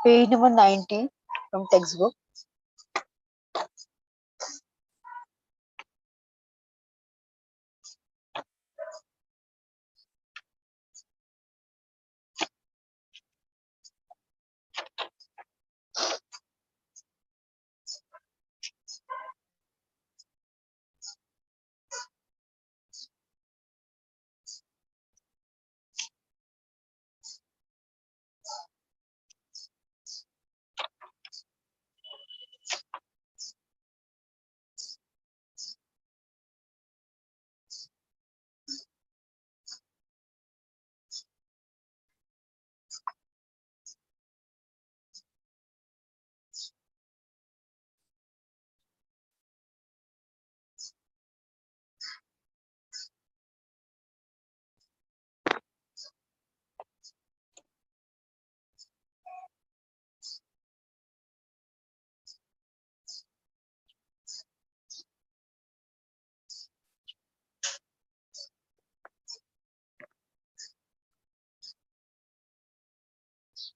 Page number 90 from textbook.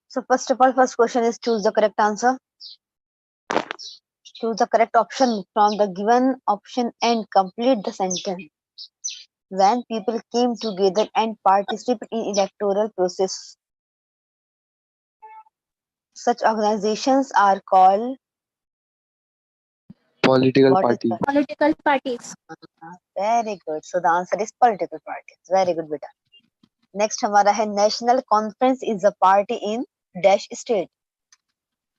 So first of all, first question is choose the correct answer. Choose the correct option from the given option and complete the sentence. When people came together and participated in electoral process, such organizations are called Political what is party. that? Political parties. Very good. So the answer is political parties. Very good, beta. Next हमारा है national conference is a party in dash state.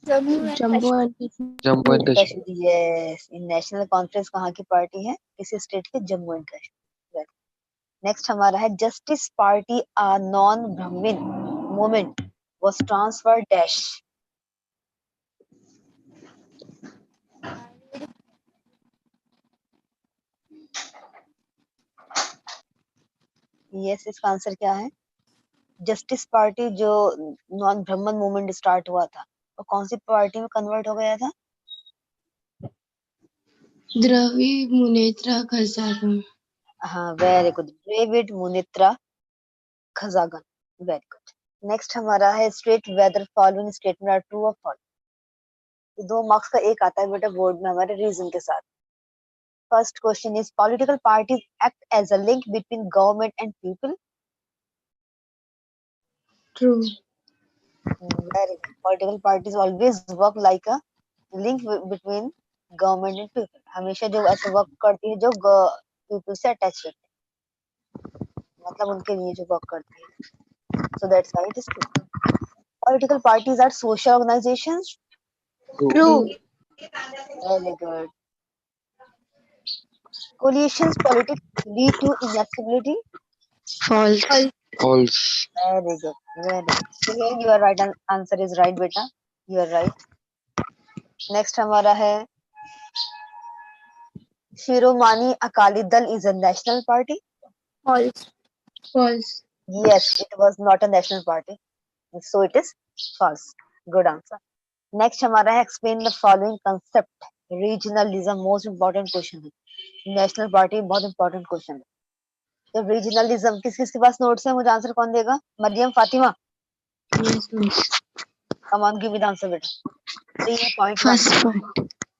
Jammu and Jammu Kashmir. and Jammu and Kashmir. Kashmir. Yes. In national conference कहाँ की party है? किसी state के Jammu and Kashmir. Next हमारा है justice party a non-Brahmin movement was transferred dash. Yes, इसका answer क्या है? जस्टिस पार्टी जो नॉन ब्राह्मण मूवमेंट स्टार्ट हुआ था वो कौन सी पार्टी में कन्वर्ट हो गया था? Dravid Munnetra Kazhagam. हाँ, वेरी गुड. डेविड Munnetra Kazhagam. Very good. Next हमारा है state whether following statement are true और फॉल्स. 2 मार्क्स का एक आता है बेटा बोर्ड में हमारे रीजन के साथ. First question is political parties act as a link between government and people. True. Very good. Political parties always work like a link between government and people. हमेशा जो ऐसे वर्क करती है जो पीपल से अटैच रहती है, मतलब उनके लिए जो वर्क करती है. So that's why it is true. Political parties are social organizations. True. Very good. Coalitions politics lead to instability. False. False. Very good. Very good. So here your right answer is right, beta. You are right. Next हमारा है Shiromani Akali Dal is a national party. False. False. Yes, it was not a national party. So it is false. Good answer. Next हमारा है explain the following concept. Regionalism most important question है. National party बहुत important question है. तो regionalism किस किस के पास notes है? मुझे आंसर कौन देगा? Maryam Fatima. Yes, miss. Come on, give me the answer बेटा. 3.1.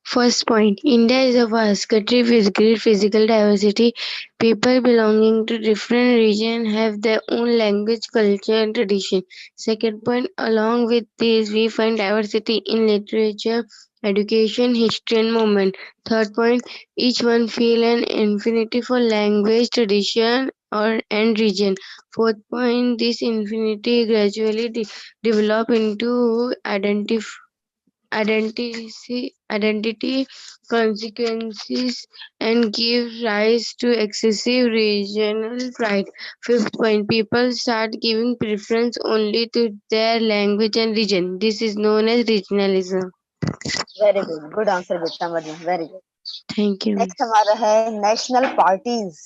First point. India is a vast country with great physical diversity. People belonging to different regions have their own language, culture, and tradition. Second point. Along with this, we find diversity in literature, education, history, and movement. Third point. Each one feel an infinity for language, tradition, and region. Fourth point. This infinity gradually develop into identity consequences and give rise to excessive regional pride. Fifth point, people start giving preference only to their language and region. This is known as regionalism. Very good. Good answer बेटा Maryam. Very good. Thank you. Next हमारा है national parties.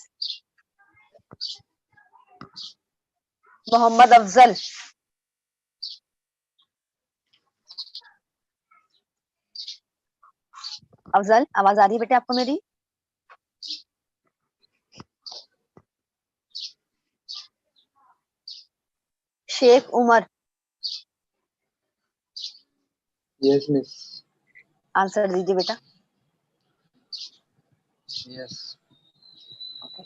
Mohammad Afzal. Afzal आवाज आ रही है बेटे आपको मेरी? Sheikh Umar. Yes, miss. Answer दीजिए बेटा। Yes. Okay.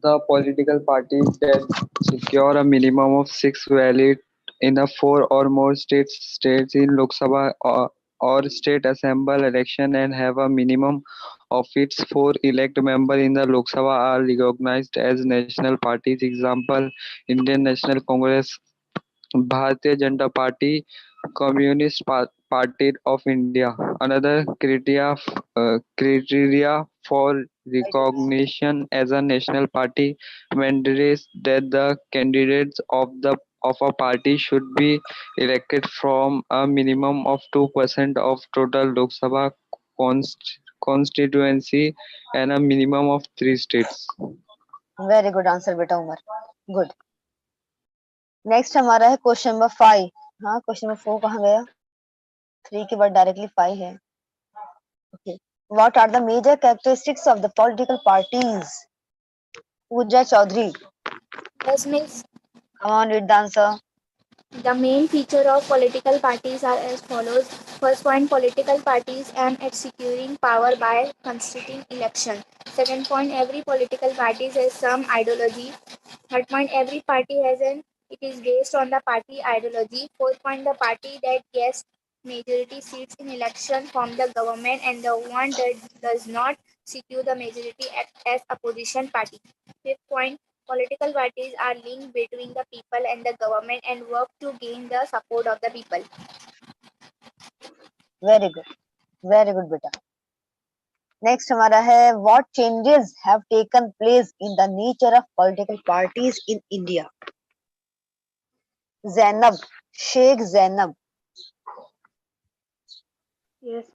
The political parties that secure a minimum of six valid in a four or more states in Lok Sabha or state assembly election and have a minimum of its four elect member in the Lok Sabha are recognized as national parties. Example: Indian National Congress, Bharatiya Janata Party, Party of India. Another criteria for recognition as a national party mandates that the candidates of a party should be elected from a minimum of 2% of total Lok Sabha constituency and a minimum of three states. Very good answer बेटा Umar. Good. Next हमारा है question number 5। हाँ, question number 4 कहाँ गया? 3 के बाद directly 5 है। Okay. What are the major characteristics of the political parties? Pooja Chaudhary, Yes, miss. Come on read the answer. The main feature of political parties are as follows. First point, political parties aim at securing power by constituting election. Second point, every political party has some ideology. Third point, every party has it is based on the party ideology. Fourth point, the party that gets majority seats in election from the government and the one that does not secure the majority act as opposition party. Fifth point, political parties are linked between the people and the government and work to gain the support of the people. Very good, very good बेटा। Next हमारा है what changes have taken place in the nature of political parties in India? Zainab, Sheikh Zainab. Yes.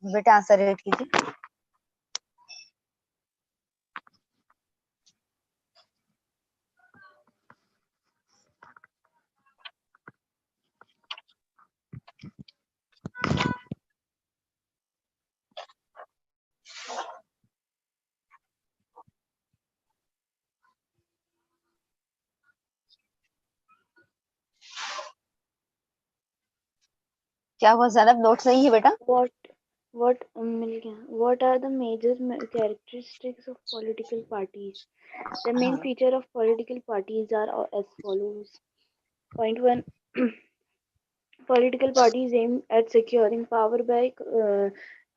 बेटा answer read कीजिए। क्या हुआ Zainab, notes नहीं है बेटा? What are the major characteristics of political parties? The main हाँ, feature of political parties are as follows. Point one, political parties aim at securing power by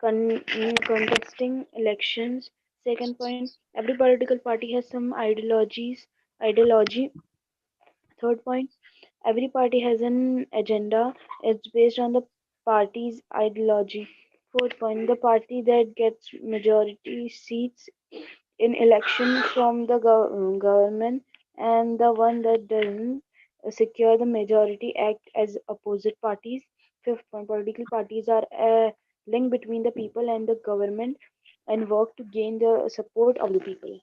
contesting elections. Second point, every political party has some ideology. Third point, every party has an agenda. It's based on the party's ideology. Fourth point, the party that gets majority seats in election from the government and the one that doesn't secure the majority act as opposite parties. Fifth point, political parties are a link between the people and the government and work to gain the support of the people.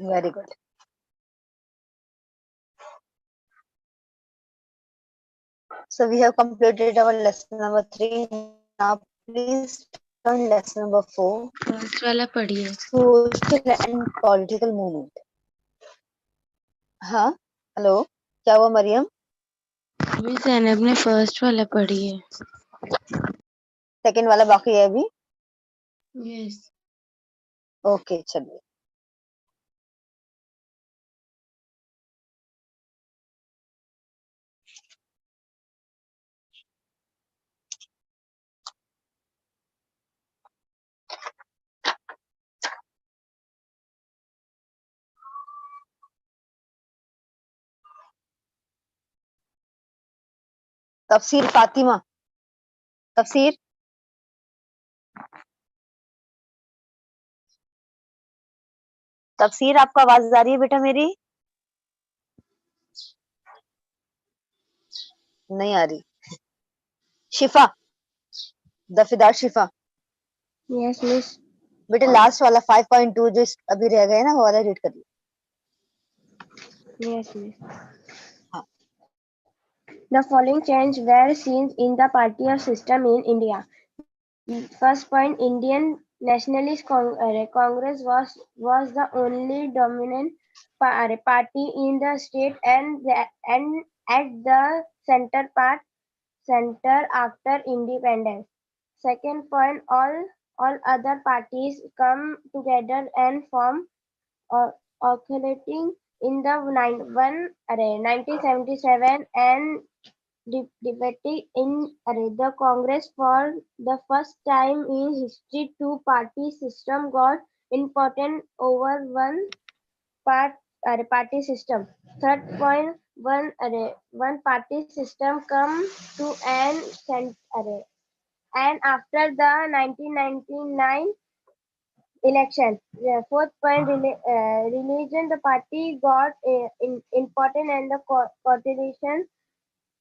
Very good. So we have completed our lesson number 3. Now please turn lesson number 4, first वाला पढ़िए। social and political movement. हाँ, hello, क्या हुआ Maryam? Miss Zainab ने first वाला पढ़ी है। Second वाला बाकी है अभी? यस। ओके, चलिए। तफसीर फातिमा, तफसीर, तफसीर आपको आवाज आ रही है बेटा मेरी? नहीं आ रही। शिफा, दफेदार शिफा, यस मिस। बेटा लास्ट वाला 5.2 जो अभी रह गए ना वो वाला रीड करिए। Yes miss. हाँ, The following changes were seen in the party system in India. First point, Indian Congress was the only dominant party in the state and at the center after independence. Second point, all other parties come together and form oscillating in the 1977 and debating in the Congress for the first time in history. Two-party system got important over part party system. Third point, one party system come to an and after the 1999 election. The fourth point, religion. The party got important and the coalition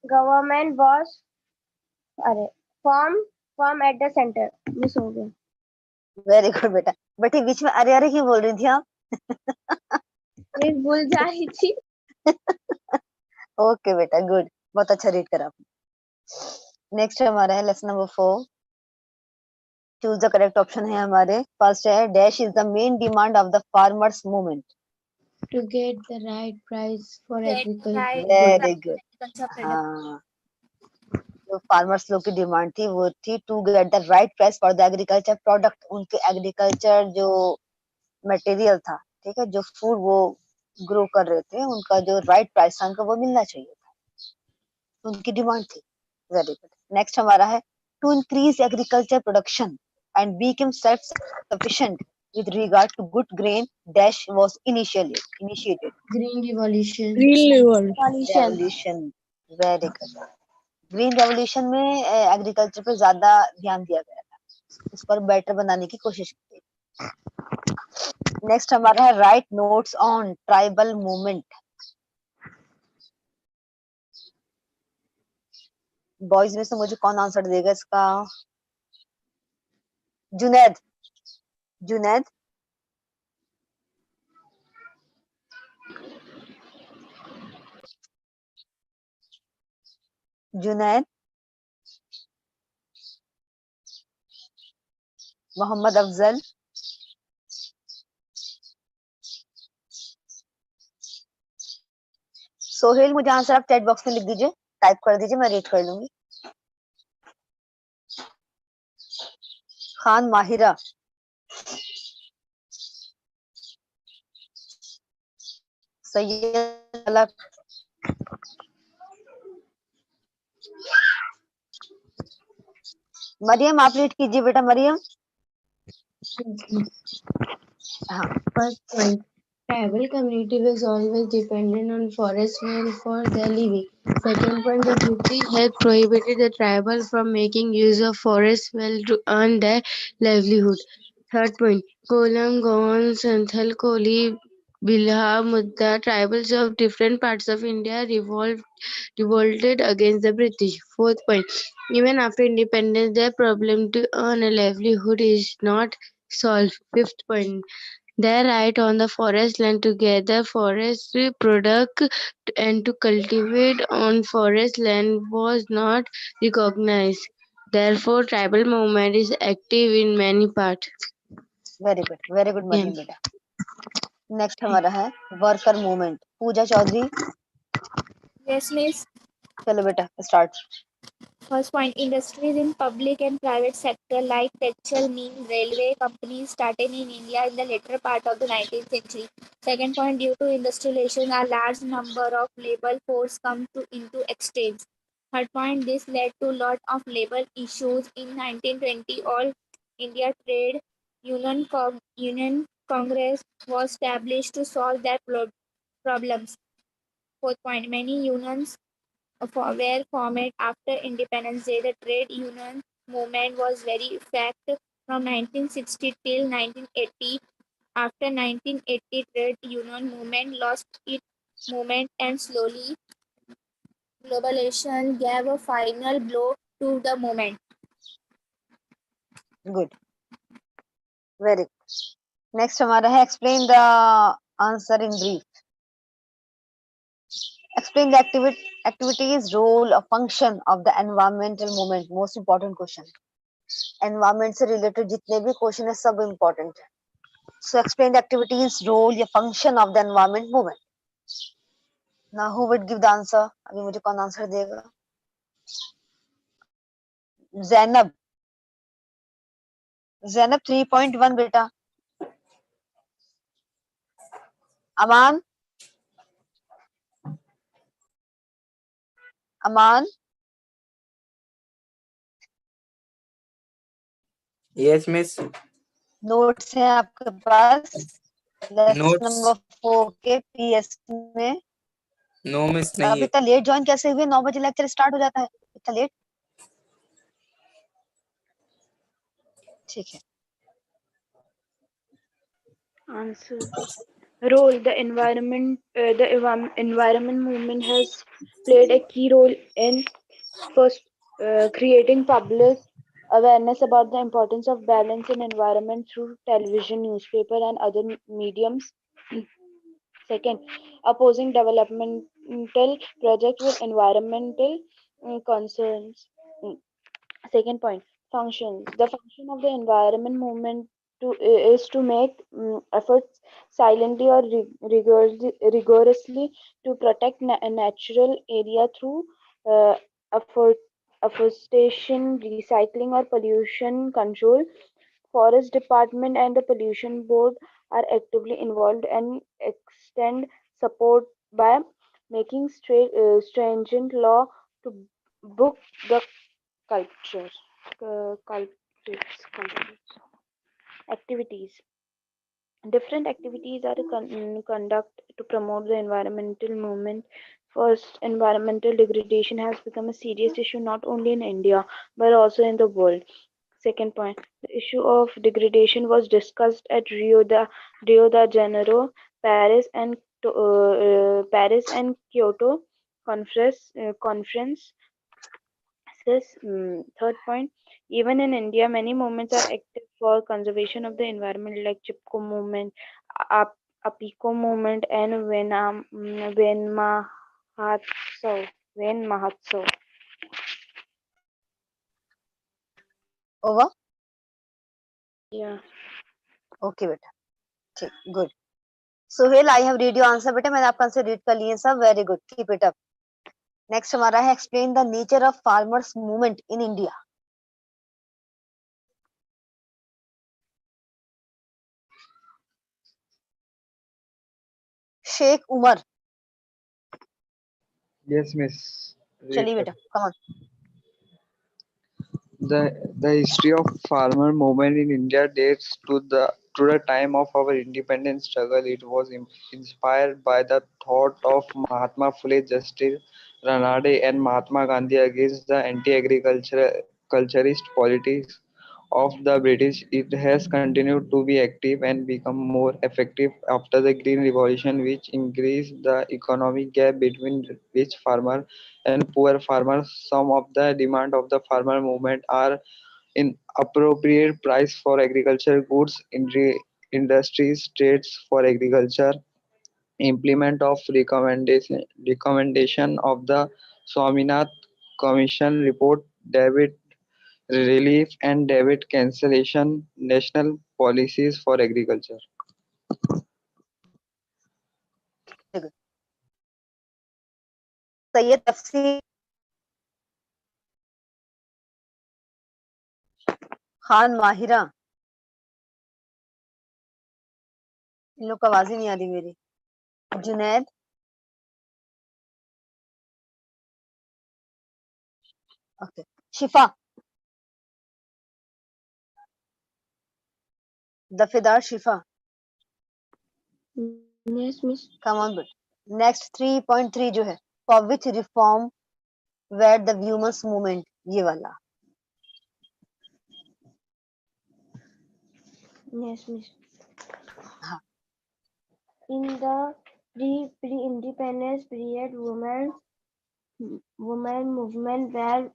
government was अरे form at the centre miss हो गया very good बेटा। बेटी बीच में अरे अरे क्यों बोल रही थी आप? मैं भूल जा रही थी। ओके बेटा, गुड, बहुत अच्छा रीड करा आपने। नेक्स्ट हमारा है lesson number 4। Choose the correct option है हमारे। फर्स्ट है dash is the main demand of the farmers movement. To get the right price for Get agriculture. right very good. agriculture product. हाँ, जो farmers लोग की demand थी वो थी to get the right price for the agriculture product. उनके agriculture जो material था, ठीक है, जो फूड वो ग्रो कर रहे थे, उनका जो राइट प्राइस था उनको वो मिलना चाहिए था, उनकी डिमांड थी। Very good. नेक्स्ट हमारा है to increase agriculture production and become self sufficient with regard to good grain dash was initiated Green revolution. revolution। Very good. Green revolution में एग्रीकल्चर पे ज्यादा ध्यान दिया गया था, उसको बेटर बनाने की कोशिश की। नेक्स्ट हमारा है right notes on tribal movement. Boys में से मुझे कौन आंसर देगा इसका? जुनैद। जुनैद, जुनैद, मोहम्मद अफजल, सोहेल, मुझे आंसर आप चैट बॉक्स में लिख दीजिए, टाइप कर दीजिए, मैं रीड कर लूंगी। खान माहिरा, सैयद अलक, मरियम, आप रीड कीजिए बेटा। मरियम। हाँ। First point, tribal community was always dependent on forest land for their living. Second point, the British had prohibited the tribal from making use of forest well to earn their livelihood. Third point, Kolam, Gond, Santhal, Koli, Bilha, Mudda, tribals of different parts of India revolted against the British. Fourth point, even after independence, their problem to earn a livelihood is not solved. Fifth point, their right on the forest land to gather forest product and to cultivate on forest land was not recognized. Therefore, tribal movement is active in many parts. Very good Yeah. Mariam बेटा। Next हमारा है worker movement. Pooja Chaudhary, Yes, miss. चलो बेटा start. First point, industries in public and private sector like textile, mill, railway companies started in India in the later part of the 19th century. Second point, due to industrialization, a large number of labor force come into exchange. Third point, this led to lot of labor issues in 1920. All India Trade Union Congress was established to solve their problems. Fourth point, many unions were formed after independence day. The trade union movement was very effective from 1960 till 1980. After 1980, trade union movement lost its movement and slowly globalization gave a final blow to the movement. Good, very good. Next हमारा है explain the answer in brief. Explain the activities, role or function of the environmental movement। Most important question. Environment से related जितने भी question है सब important है. So explain the activities, role या function of the environment movement. Now who would give the answer? अभी मुझे कौन आंसर देगा? जैनब. जैनब 3.1 बेटा. अमान. अमान. Yes, miss. नोट्स हैं आपके पास लेसन Notes. नंबर 4 के पीएस में. No, miss नहीं आप है. इतना लेट ज्वाइन कैसे हुए? 9 बजे लेक्चर स्टार्ट हो जाता है. इतना लेट. ठीक है. Answer. Role. The environment movement has played a key role in first creating public awareness about the importance of balance in environment through television, newspaper, and other mediums. Second, opposing developmental projects with environmental concerns. Mm. Second point, functions. The function of the environment movement is to make efforts silently or rigorously to protect natural area through uh, afford- afforestation, recycling, or pollution control. Forest Department and the Pollution Board are actively involved and extend support by making stringent law to book the culture. Culprits. Activities. Different activities are conducted to promote the environmental movement. First, environmental degradation has become a serious issue not only in India but also in the world. Second point, the issue of degradation was discussed at Rio de Janeiro, Paris and Kyoto conference. Third point, even in India, many movements are active for conservation of the environment, like Chipko movement, Apiko movement, and Ven Mahatsav. Ven Mahatsav. Over. Yeah. Okay बेटा. ठीक. Good. Sohail, I have read your answer बेटा. मैंने आपका answer read कर लिए सब. Very good. Keep it up. Next हमारा है explain the nature of farmers movement in India. Sheikh Umar. Yes, miss. Read चलिए कर. बेटा. Come on. The history of farmer movement in India dates to the time of our independence struggle. It was inspired by the thought of Mahatma Phule, Justice Ranade, and Mahatma Gandhi against the anti-agriculturist politics of the British. It has continued to be active and become more effective after the Green Revolution, which increased the economic gap between rich farmers and poor farmers. Some of the demand of the farmer movement are in appropriate price for agricultural goods, industries, states for agriculture, implement of recommendation of the Swaminath Commission report, debit relief and debit cancellation, national policies for agriculture. Very good. Syed तफसीर खान माहिरा. इन लोग को आवाज ही नहीं आ रही मेरी. Junaid. Okay. Shifa. Dafedar Shifa. Yes, Miss. Come on बेटा. Next 3.3 जो है, for which reform were the व्यूमर्स मूवमेंट. ये वाला. Yes, Miss. हाँ. In the pre-independence period, women movement were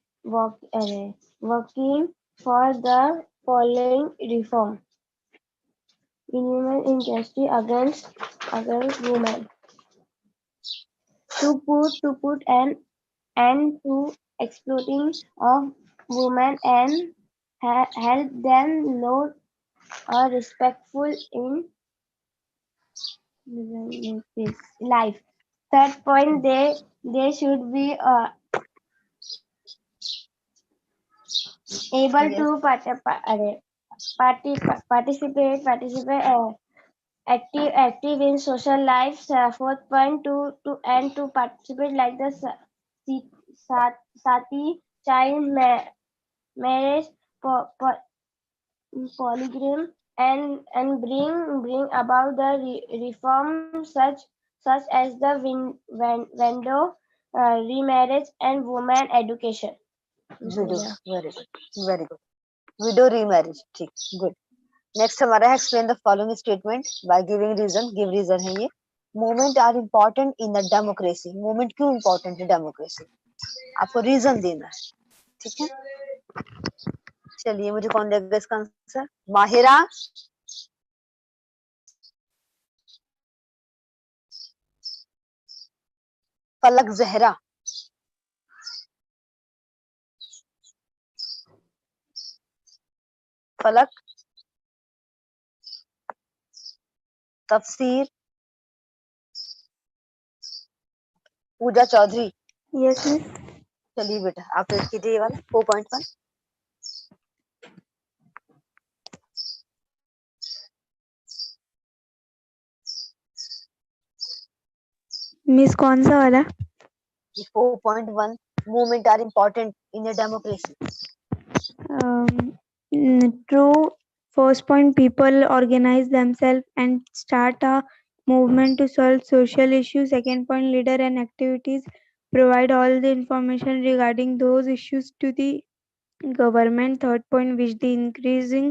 working for the following reform: minimum industry against women, to put an end to exploiting of women and help them lead a respectful in life. Third point, they should be able Yes. to participate active in social life. Fourth point, to participate like the sati child marriage, polygamy, and bring about the reform such as the window remarriage and women education. Widow. Very good. Very good. Widow remarriage. ठीक. Good. Next हमारा है explain the following statement by giving reason. Give reason है ये. Movement are important in the democracy. Movement क्यों important है democracy? आपको reason देना है. ठीक है. चलिए मुझे कौन देगा इसका आंसर? माहिरा. फलक जहरा. फलक. तफसीर. पूजा चौधरी. Yes, miss. चलिए बेटा आप रीड कीजिए ये वाला 4.1. मिस कौन सा वाला? 4.1 movement are important in a democracy. True. First point, people organize themselves and start a movement to solve social issues. Second point, leader and activities provide all the information regarding those issues to the government. Third point, which the increasing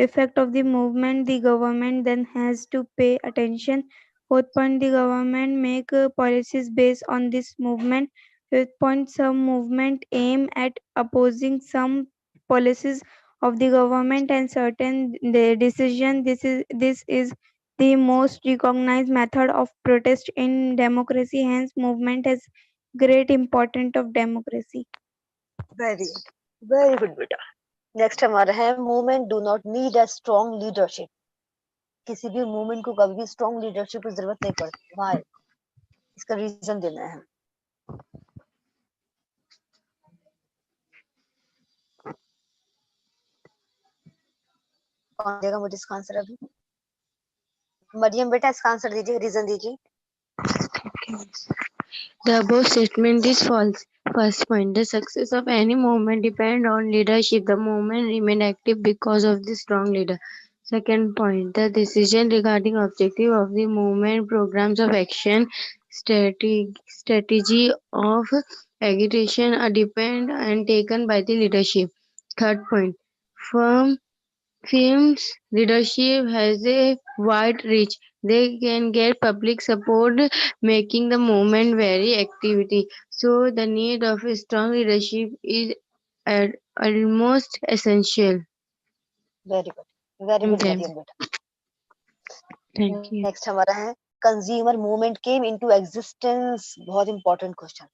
effect of the movement, the government then has to pay attention. Fourth point, the government make policies based on this movement. Fifth point, some movement aim at opposing some policies of the government and certain the decision. This is the most recognized method of protest in democracy. Hence, movement has great importance of democracy. Very good. Very good बेटा. Next हमारा है movement do not need a strong leadership. किसी भी movement को कभी भी strong leadership की जरूरत नहीं पड़ती. वाई? इसका रीजन देना है. कौन देगा मुझे इसका आंसर अभी? मरियम बेटा इसका आंसर दीजिए. रीजन दीजिए. The above statement is false. First point, the success of any movement depends on leadership. The movement remain active because of the strong leader. Second point, the decision regarding objective of the movement, programs of action, strategy of agitation are depend and taken by the leadership. Third point, firm Firms' leadership has a wide reach; they can get public support, making the movement very activity. So the need of a strong leadership is almost essential. Very good. Very good Okay, Mariam बेटा. thank you. Next हमारा है consumer movement came into existence. बहुत important question.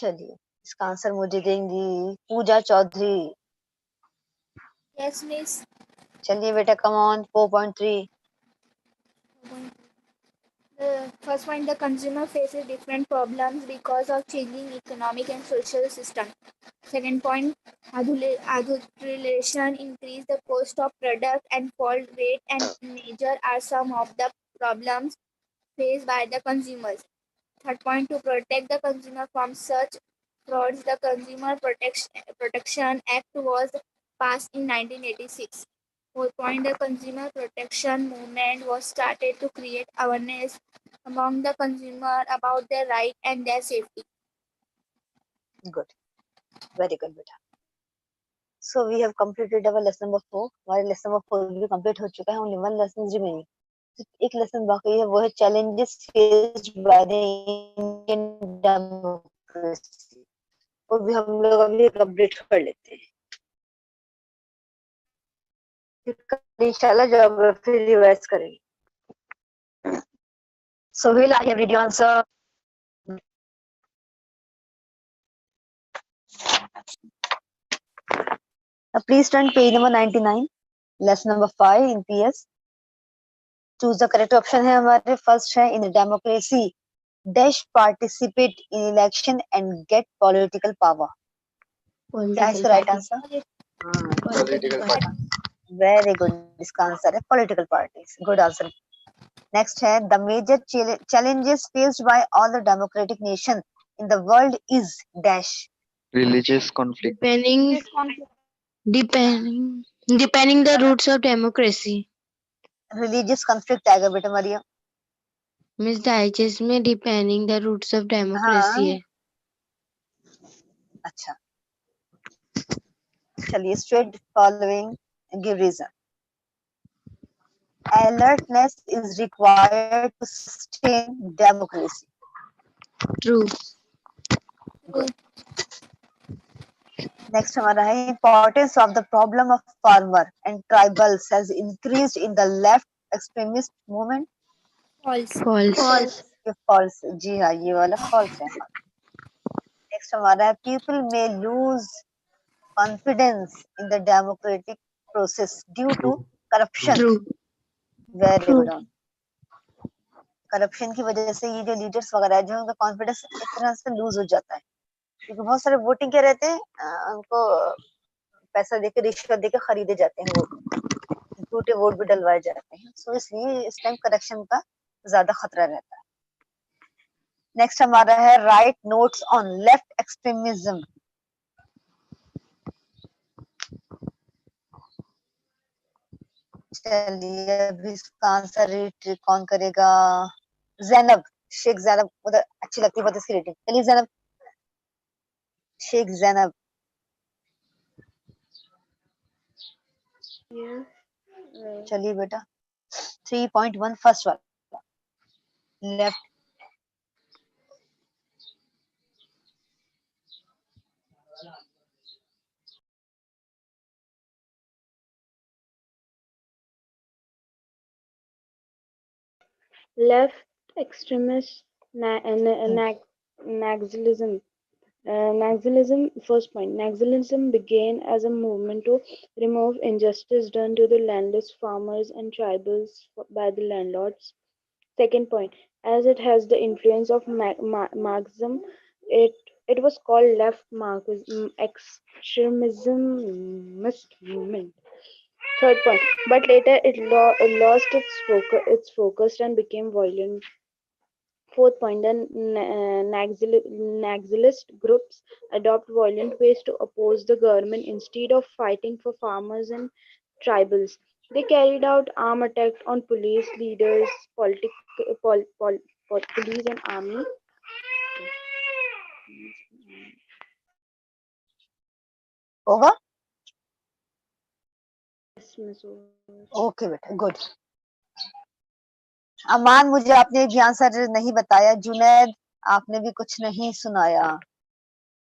चलिए इसका answer मुझे देंगी पूजा Chaudhary. Yes, miss. चलिए बेटा come on. 4.3. The first point, the consumer faces different problems because of changing economic and social system. Second point, adulteration increase the cost of product and fault rate and major are some of the problems faced by the consumers. Third point, to protect the consumer from such frauds, the Protection Act was passed in 1986. Fourth point, the consumer protection movement was started to create awareness among the consumer about their right and their safety. Good. Very good बेटा. So we have completed our lesson number 4. हमारे lesson number 4 भी complete हो चुका है. Only one lesson remaining. एक lesson बाकी है, वो है challenges faced by the Indian democracy. वो भी हम लोग अभी कंप्लीट कर लेते हैं. फिर इंशाल्लाह ज्योग्राफी रिवाइज करेंगे. Sohail I have read your answer. Now please turn page number 99, lesson number 5 in PS. Choose the correct option है हमारे first है in a democracy dash participate in election and get political power. क्या है इसका right answer? Political party. Very good. इसका answer है political parties. Good answer. Next है the major challenges faced by all the democratic nation in the world is dash. Religious conflict. Depending the roots of democracy. Religious conflict आएगा बेटा Mariam. Miss digest में depending the roots of democracy है. अच्छा चलिए straight following give reason. Alertness is required to sustain democracy. True. Next हमारा है importance of the problem of farmer and tribals has increased in the left extremist movement. False. ये false जी हाँ ये वाला false है. Next हमारा है people may lose confidence in the democratic process due to corruption. True. Very good on. Corruption की वजह से ये जो लीडर्स वगैरह है जो उनका कॉन्फिडेंस एक तरह से लूज हो जाता है क्योंकि बहुत सारे वोटिंग के रहते हैं उनको पैसा देके रिश्वत देके खरीदे जाते हैं वोट झूठे वोट भी डलवाए जाते हैं सो इसलिए इस टाइम करप्शन का ज्यादा खतरा रहता है. नेक्स्ट हमारा है right notes on left extremism. चलिए अभी इसका आंसर रीड कौन करेगा. जैनब शेख जैनब उधर अच्छी लगती है बहुत इसकी रेटिंग. चलिए जैनब शेख जैनब. चलिए बेटा 3.1 फर्स्ट वाला left. Left extremist Naxalism. Naxalism, first point. Naxalism began as a movement to remove injustice done to the landless farmers and tribals by the landlords. Second point, as it has the influence of Marxism, it was called left Marxism extremismist movement. Third point, but later it lost its focus and became violent. Fourth point, then Naxalist groups adopt violent ways to oppose the government instead of fighting for farmers and tribals. They carried out armed attacks on police leaders, police and army. होगा Yes, Miss Over. Okay बेटा good. अमान मुझे आपने भी answer नहीं बताया. जुनैद आपने भी कुछ नहीं सुनाया.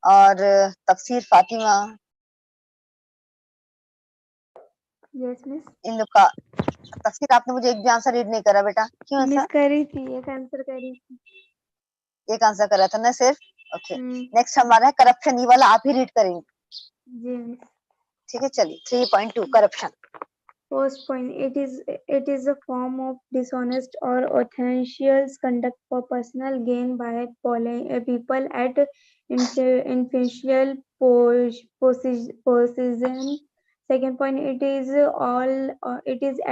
और तफसीर फातिमा यस मिस. इन लोग का तफसीर आपने मुझे एक भी आंसर रीड नहीं करा बेटा. क्यों मिस ऐसा. करी थी एक आंसर करी थी. एक आंसर करा था ना सिर्फ. ओके हम्म, नेक्स्ट हमारा है करप्शन. ये वाला आप ही रीड करेंगे. जी मिस. ठीक है चलिए 3.2 corruption. First point, it is a form of dishonest or audacious conduct for personal gain by people at influential position. Second point, it is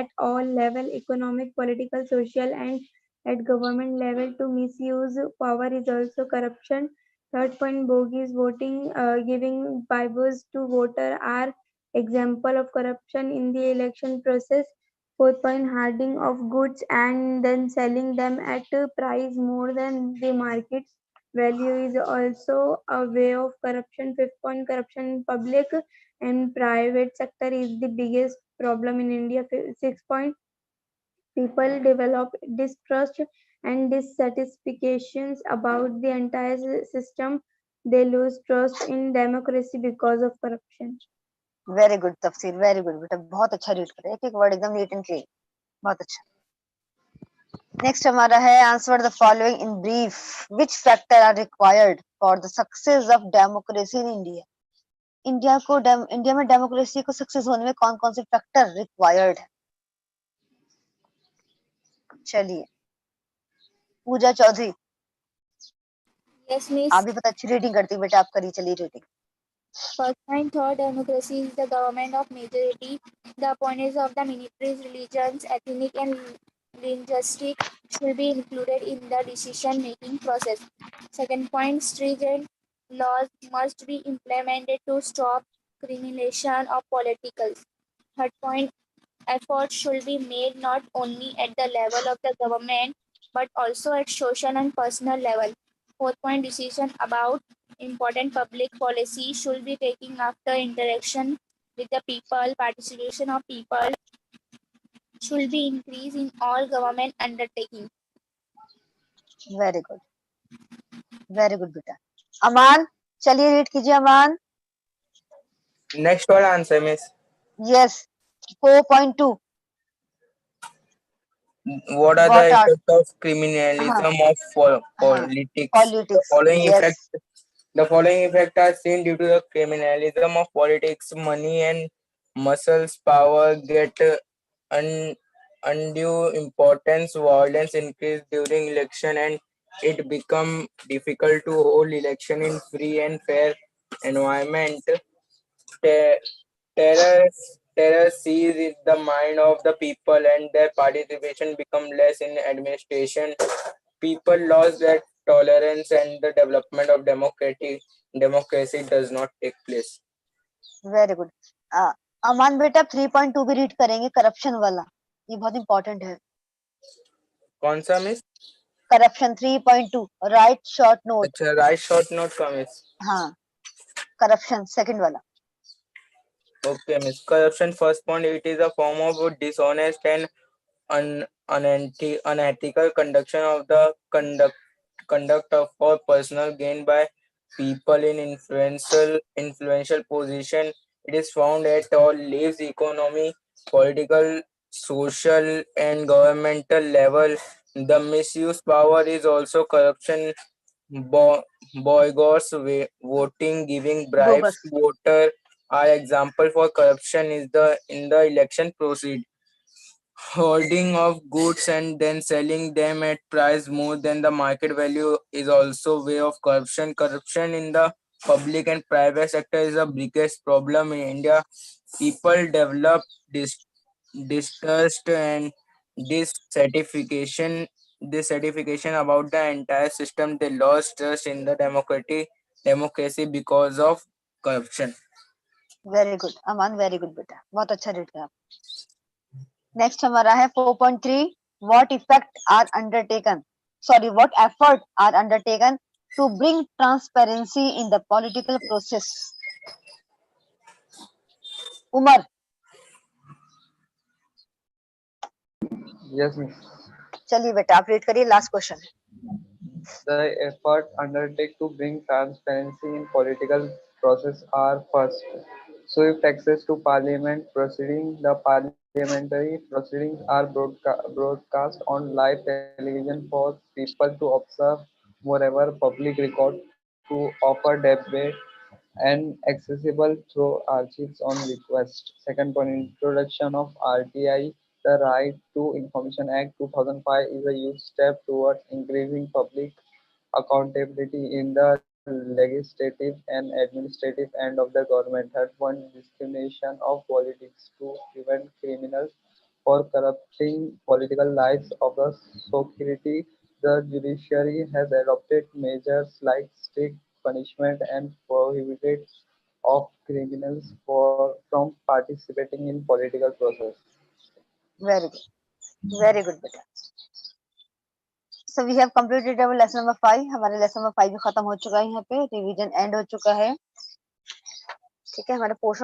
at all level, economic, political, social, and at government level to misuse power is also corruption. Third point, bogus voting, giving bribes to voter are example of corruption in the election process. Fourth point, hoarding of goods and then selling them at a price more than the market's value is also a way of corruption. Fifth point, corruption in public and private sector is the biggest problem in India. Sixth point, people develop distrust and dissatisfactions about the entire system. They lose trust in democracy because of corruption. Very good तफसीर. Very good बेटा बहुत अच्छा read करें. एक एक word एकदम neat and clean. बहुत अच्छा. नेक्स्ट हमारा है answer the following in brief. Which factor are required for the success of democracy in India. India में डेमोक्रेसी को सक्सेस होने में कौन कौन से फैक्टर रिक्वायर्ड है? चलिए, पूजा चौधरी, Yes, Miss. आप भी पता अच्छी रीडिंग करती बेटा, आप करिए, चलिए reading. First point, third, democracy is the government of majority. The appointees of the ministries, religions, ethnic, and linguistic should be included in the decision-making process. Second point, stringent laws must be implemented to stop criminalization of politicals. Third point, efforts should be made not only at the level of the government but also at social and personal level. Fourth point, decision about important public policy should be taken after interaction with the people. Participation of people should be increased in all government undertakings. Very good, very good बेटा। अमान, चलिए read कीजिए Aman. Next one answer, Miss. Yes, 4.2, What are the what are, effects of हाँ criminalism of हाँ, politics? Politics, yes, The following effects are seen due to the criminalism of politics. Money and muscles power get un, undue importance. Violence increase during election, and it become difficult to hold election in free and fair environment. Te- terror, terror seizes the mind of the people, and their participation become less in administration. People lost their tolerance, and the development of democracy does not take place. Very good. Aman बेटा 3.2 भी read करेंगे, corruption वाला, ये बहुत important है। कौन सा miss? Corruption 3.2, right short note. अच्छा, राइट शॉर्ट नोट का मिस। हाँ, करप्शन सेकंड वाला। Okay, miss. Corruption first point. It is a form of dishonest and unethical conduction of the conduct of for personal gain by people in influential position. It is found at all levels: economy, political, social, and governmental level. The misuse power is also corruption. Bo- Boycotts, voting, giving bribes bogus, to voter are example for corruption is the in the election proceed. Holding of goods and then selling them at price more than the market value is also way of corruption. Corruption in the public and private sector is the biggest problem in India. People develop distrust and dissatisfaction dissatisfaction about the entire system. They lost trust in the democracy because of corruption. Very good Aman, very good बेटा, बहुत अच्छा read किया। Next हमारा है 4.3, what effect are undertaken, sorry what effort are undertaken to bring transparency in the political process. Umar, Yes, miss. चलिए बेटा आप read करिए, last question. The effort undertake to bring transparency in political process are first, swift access to parliament proceeding. The parliamentary proceedings are broadcast on live television for people to observe. Moreover, public record to offer debate and accessible through archives on request. Second point, introduction of RTI, the Right to Information Act 2005 is a huge step towards increasing public accountability in the legislative and administrative end of the government. Third point, discrimination of politics to prevent criminals for corrupting political lives of the society. The judiciary has adopted measures like strict punishment and prohibited of criminals from participating in political process. Very good, very good बेटा। So we have completed our lesson number 5। हमारे lesson number 5 भी खत्म हो चुका है, यहाँ पे revision and हो चुका है। ठीक है, हमारे पोर्शन